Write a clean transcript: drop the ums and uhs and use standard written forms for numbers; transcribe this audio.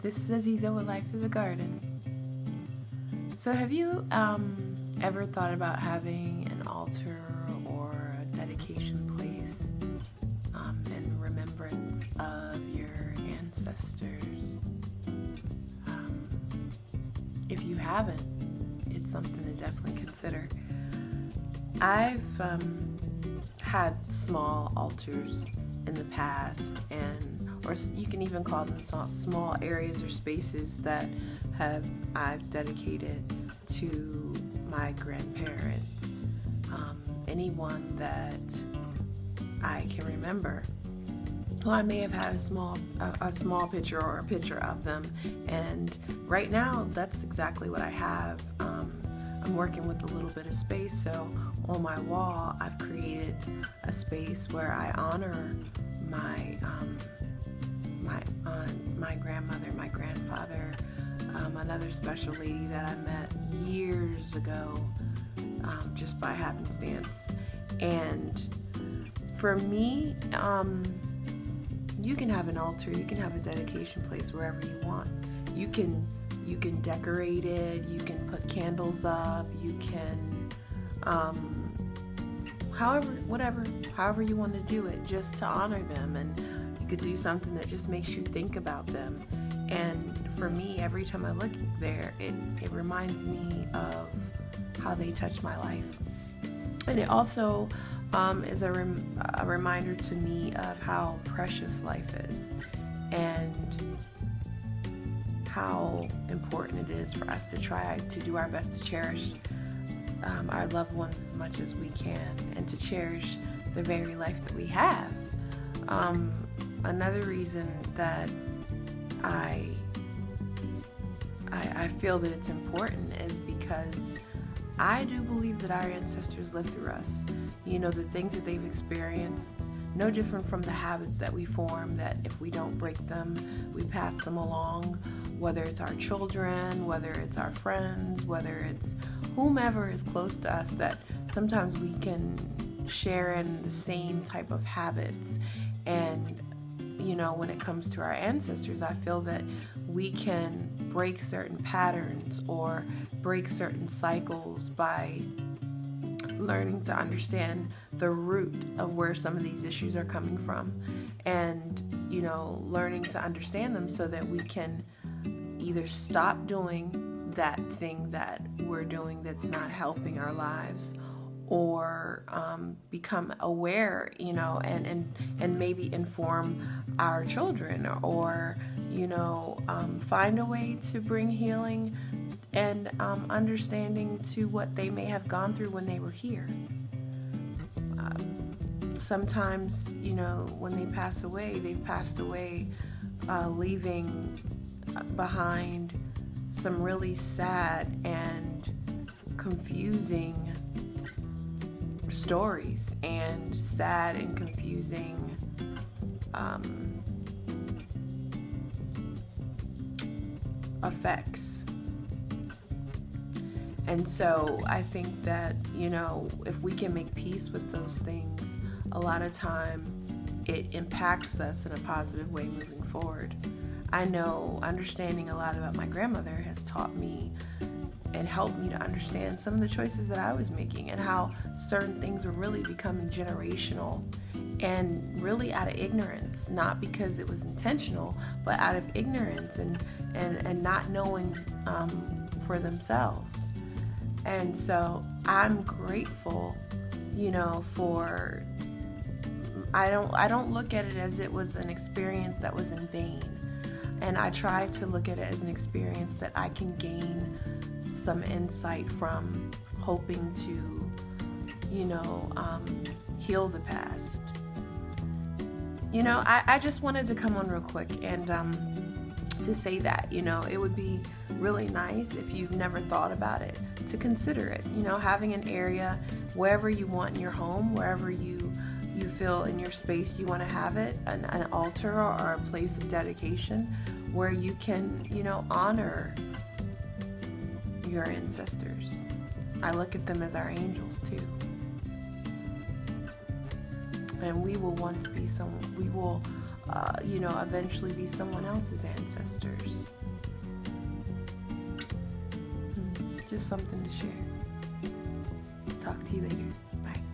This is Aziza with Life is a Garden. So have you ever thought about having an altar or a dedication place in remembrance of your ancestors? If you haven't, it's something to definitely consider. I've had small altars in the past, or you can even call them small areas or spaces that I've dedicated to my grandparents, anyone that I can remember. Well, I may have had a small picture or a picture of them, and right now that's exactly what I have. I'm working with a little bit of space, so on my wall I've created a space where I honor my aunt, my grandmother, my grandfather, another special lady that I met years ago, just by happenstance. And for me, you can have an altar, you can have a dedication place wherever you want. You can decorate it, you can put candles up, you can however you want to do it, just to honor them. And you could do something that just makes you think about them. And for me, every time I look there, it reminds me of how they touched my life. And it also is a reminder to me of how precious life is, and how important it is for us to try to do our best to cherish our loved ones as much as we can, and to cherish the very life that we have. Another reason that I feel that it's important is because I do believe that our ancestors lived through us. You know, the things that they've experienced, no different from the habits that we form, that if we don't break them, we pass them along, whether it's our children, whether it's our friends, whether it's whomever is close to us, that sometimes we can share in the same type of habits. And you know, when it comes to our ancestors, I feel that we can break certain patterns or break certain cycles by learning to understand the root of where some of these issues are coming from, and you know, learning to understand them so that we can either stop doing that thing that we're doing that's not helping our lives, or become aware, you know, and maybe inform our children, or you know, find a way to bring healing and understanding to what they may have gone through when they were here. Sometimes, you know, when they pass away, they've passed away leaving behind some really sad and confusing stories and sad and confusing effects. And so I think that, you know, if we can make peace with those things, a lot of time it impacts us in a positive way moving forward. I know understanding a lot about my grandmother has taught me and helped me to understand some of the choices that I was making, and how certain things were really becoming generational, and really out of ignorance, not because it was intentional, but out of ignorance and not knowing for themselves. And so I'm grateful, you know, for I don't look at it as it was an experience that was in vain. And I try to look at it as an experience that I can gain some insight from, hoping to, you know, heal the past. You know, I just wanted to come on real quick and to say that, you know, it would be really nice if you've never thought about it, to consider it. You know, having an area wherever you want in your home, wherever you feel in your space you want to have it, an altar or a place of dedication where you can, you know, honor your ancestors. I look at them as our angels too. And we will once be we will, eventually be someone else's ancestors. Just something to share. Talk to you later. Bye.